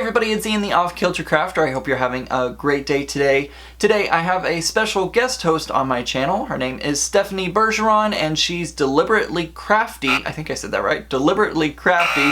everybody, it's Ian the Off Kilter Crafter. I hope you're having a great day today. Today I have a special guest host on my channel. Her name is Stephanie Bergeron and she's deliberately crafty. I think I said that right. Deliberately crafty.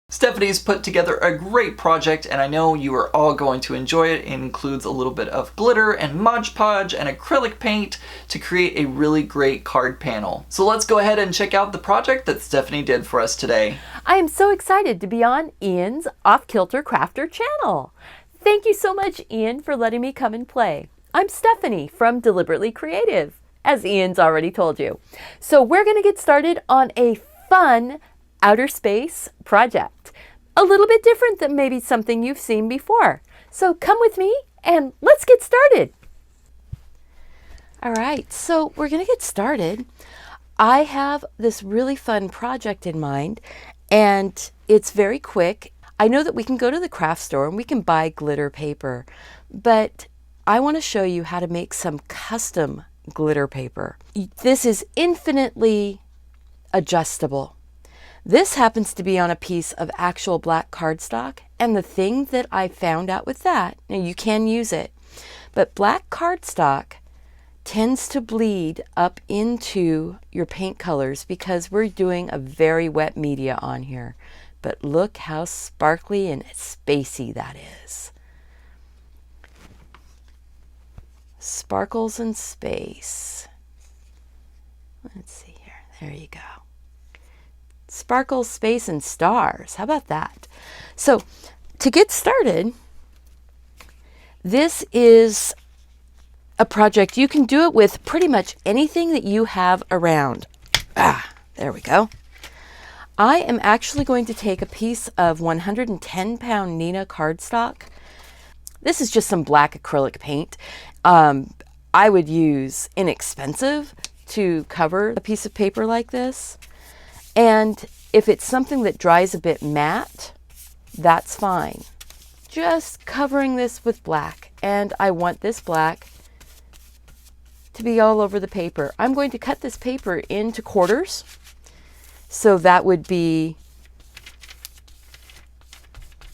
Stephanie's put together a great project and I know you are all going to enjoy it. It includes a little bit of glitter and Mod Podge and acrylic paint to create a really great card panel. So let's go ahead and check out the project that Stephanie did for us today. I am so excited to be on Ian's Off Kilter Crafter channel. Thank you so much, Ian, for letting me come and play. I'm Stephanie from Deliberately Creative, as Ian's already told you. So we're going to get started on a fun outer space project. A little bit different than maybe something you've seen before. So come with me and let's get started. All right, so we're going to get started. I have this really fun project in mind and it's very quick. I know that we can go to the craft store and we can buy glitter paper, but I want to show you how to make some custom glitter paper. This is infinitely adjustable. This happens to be on a piece of actual black cardstock, and the thing that I found out with that, now you can use it, but black cardstock tends to bleed up into your paint colors because we're doing a very wet media on here. But look how sparkly and spacey that is. Sparkles and space. Let's see here. There you go. Sparkles, space, and stars. How about that? So to get started, this is a project. You can do it with pretty much anything that you have around. There we go. I am actually going to take a piece of 110-pound Neenah cardstock. This is just some black acrylic paint. I would use inexpensive to cover a piece of paper like this. And if it's something that dries a bit matte, that's fine. Just covering this with black. And I want this black to be all over the paper. I'm going to cut this paper into quarters. So that would be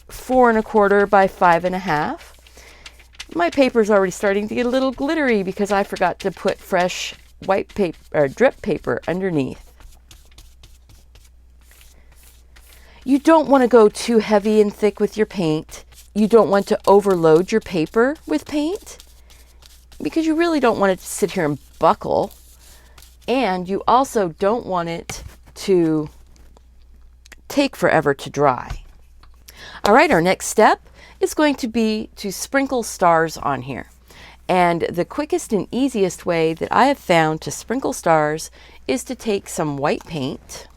4 1/4 by 5 1/2. My paper's already starting to get a little glittery because I forgot to put fresh white paper or drip paper underneath. You don't want to go too heavy and thick with your paint. You don't want to overload your paper with paint because you really don't want it to sit here and buckle. And you also don't want it to take forever to dry. All right, our next step is going to be to sprinkle stars on here. And the quickest and easiest way that I have found to sprinkle stars is to take some white paint.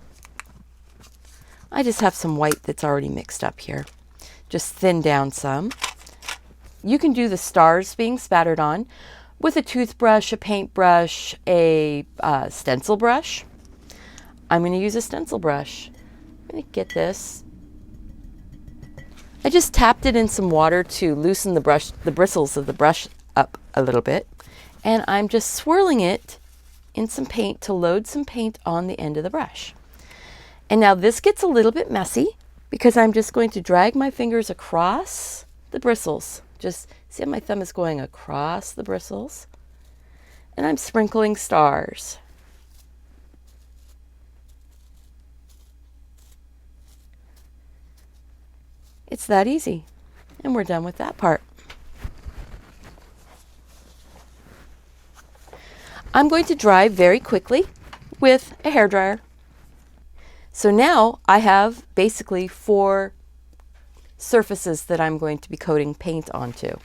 I just have some white that's already mixed up here. Just thin down some. You can do the stars being spattered on with a toothbrush, a paintbrush, a stencil brush. I'm going to use a stencil brush. I'm going to get this. I just tapped it in some water to loosen the bristles of the brush up a little bit. And I'm just swirling it in some paint to load some paint on the end of the brush. And now this gets a little bit messy because I'm just going to drag my fingers across the bristles. Just see how my thumb is going across the bristles. And I'm sprinkling stars. It's that easy. And we're done with that part. I'm going to dry very quickly with a hairdryer. So now I have basically 4 surfaces that I'm going to be coating paint onto.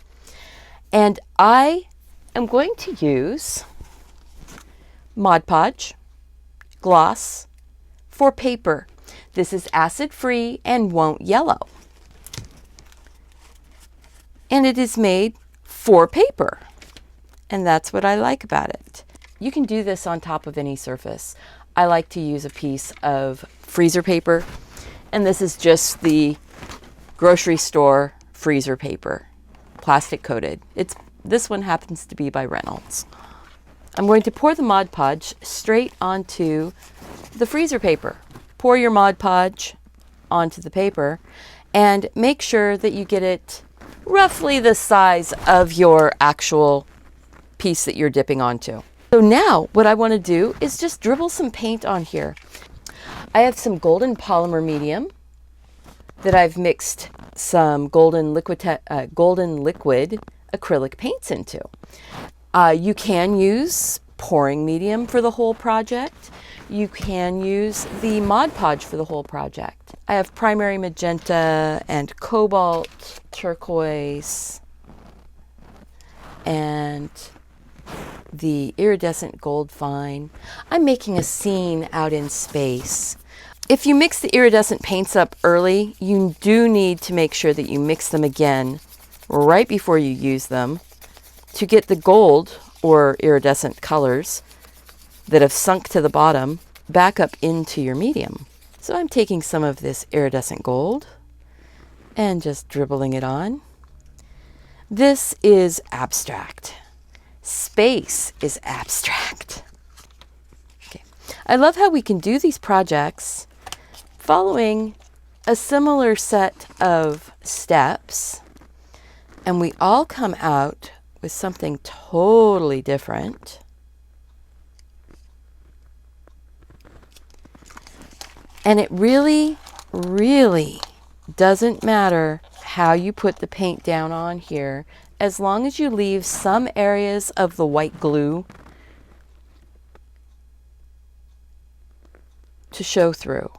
And I am going to use Mod Podge gloss for paper. This is acid-free and won't yellow. And it is made for paper. And that's what I like about it. You can do this on top of any surface. I like to use a piece of freezer paper, and this is just the grocery store freezer paper, plastic coated. This one happens to be by Reynolds. I'm going to pour the Mod Podge straight onto the freezer paper. Pour your Mod Podge onto the paper and make sure that you get it roughly the size of your actual piece that you're dipping onto. So now what I want to do is just dribble some paint on here. I have some golden polymer medium that I've mixed some golden liquid acrylic paints into. You can use pouring medium for the whole project. You can use the Mod Podge for the whole project. I have Primary Magenta and Cobalt, Turquoise, and the Iridescent Gold Fine. I'm making a scene out in space. If you mix the iridescent paints up early, you do need to make sure that you mix them again right before you use them to get the gold or iridescent colors that have sunk to the bottom back up into your medium. So I'm taking some of this iridescent gold and just dribbling it on. This is abstract. Space is abstract. Okay. I love how we can do these projects following a similar set of steps, and we all come out with something totally different. And it really, really doesn't matter how you put the paint down on here, as long as you leave some areas of the white glue to show through.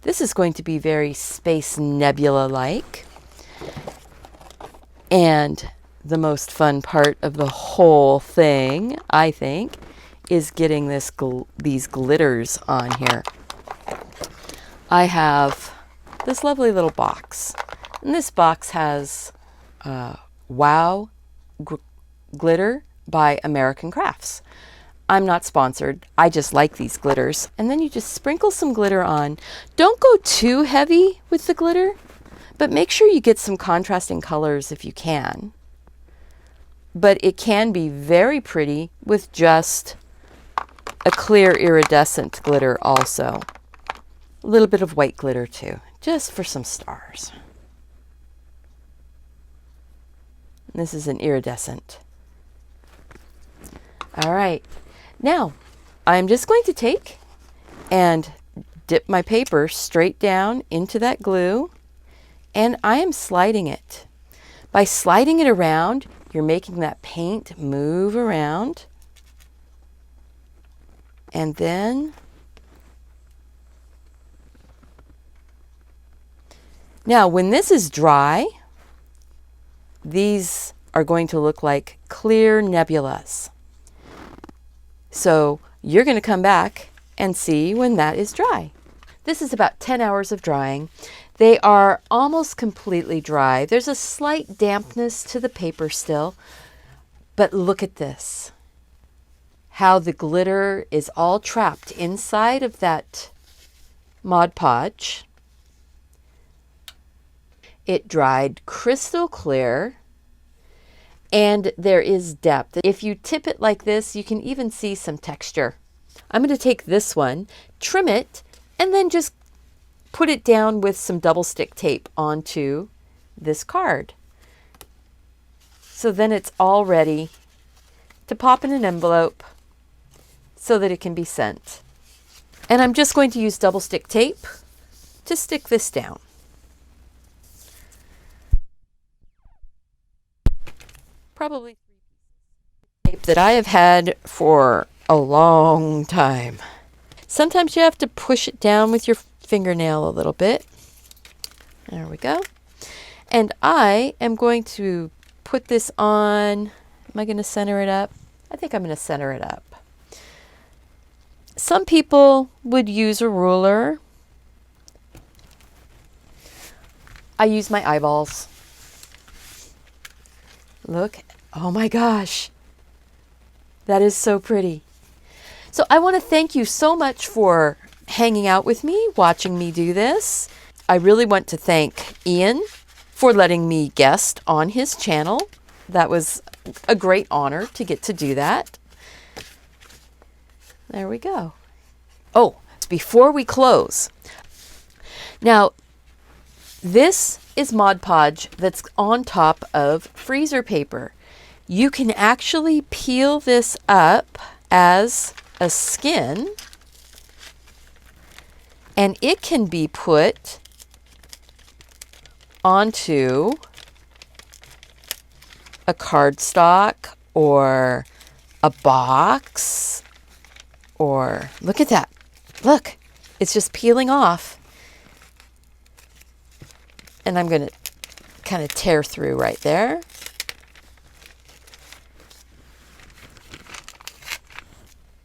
This is going to be very Space Nebula-like. And the most fun part of the whole thing, I think, is getting these glitters on here. I have this lovely little box. And this box has Wow Glitter by American Crafts. I'm not sponsored. I just like these glitters. And then you just sprinkle some glitter on. Don't go too heavy with the glitter, but make sure you get some contrasting colors if you can. But it can be very pretty with just a clear iridescent glitter also. A little bit of white glitter too, just for some stars. This is an iridescent. All right. Now, I'm just going to take and dip my paper straight down into that glue, and I am sliding it. By sliding it around, you're making that paint move around. And then, now when this is dry, these are going to look like clear nebulas. So you're going to come back and see when that is dry. This is about 10 hours of drying. They are almost completely dry. There's a slight dampness to the paper still, but look at this. How the glitter is all trapped inside of that Mod Podge. It dried crystal clear. And there is depth. If you tip it like this, you can even see some texture. I'm going to take this one, trim it, and then just put it down with some double stick tape onto this card. So then it's all ready to pop in an envelope so that it can be sent. And I'm just going to use double stick tape to stick this down. Probably tape that I have had for a long time. Sometimes you have to push it down with your fingernail a little bit. There we go. And I am going to put this on. Am I going to center it up? I think I'm going to center it up. Some people would use a ruler. I use my eyeballs. Look, oh my gosh, that is so pretty. So I want to thank you so much for hanging out with me, watching me do this. I really want to thank Ian for letting me guest on his channel. That was a great honor to get to do that. There we go. Oh, before we close, now this is Mod Podge that's on top of freezer paper. You can actually peel this up as a skin, and it can be put onto a cardstock or a box, or look at that. Look, it's just peeling off. And I'm going to kind of tear through right there.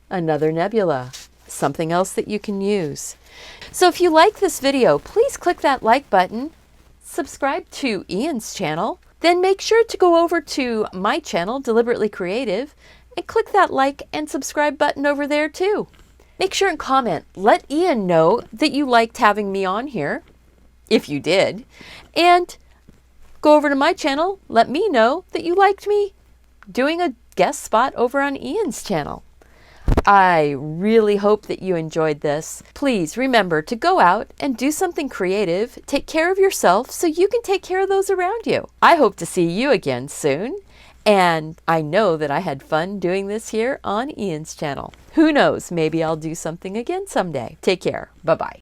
Another nebula, something else that you can use. So if you like this video, please click that like button, subscribe to Ian's channel, then make sure to go over to my channel, Deliberately Creative, and click that like and subscribe button over there too. Make sure and comment. Let Ian know that you liked having me on here, if you did, and go over to my channel, let me know that you liked me doing a guest spot over on Ian's channel. I really hope that you enjoyed this. Please remember to go out and do something creative, take care of yourself so you can take care of those around you. I hope to see you again soon, and I know that I had fun doing this here on Ian's channel. Who knows, maybe I'll do something again someday. Take care. Bye-bye.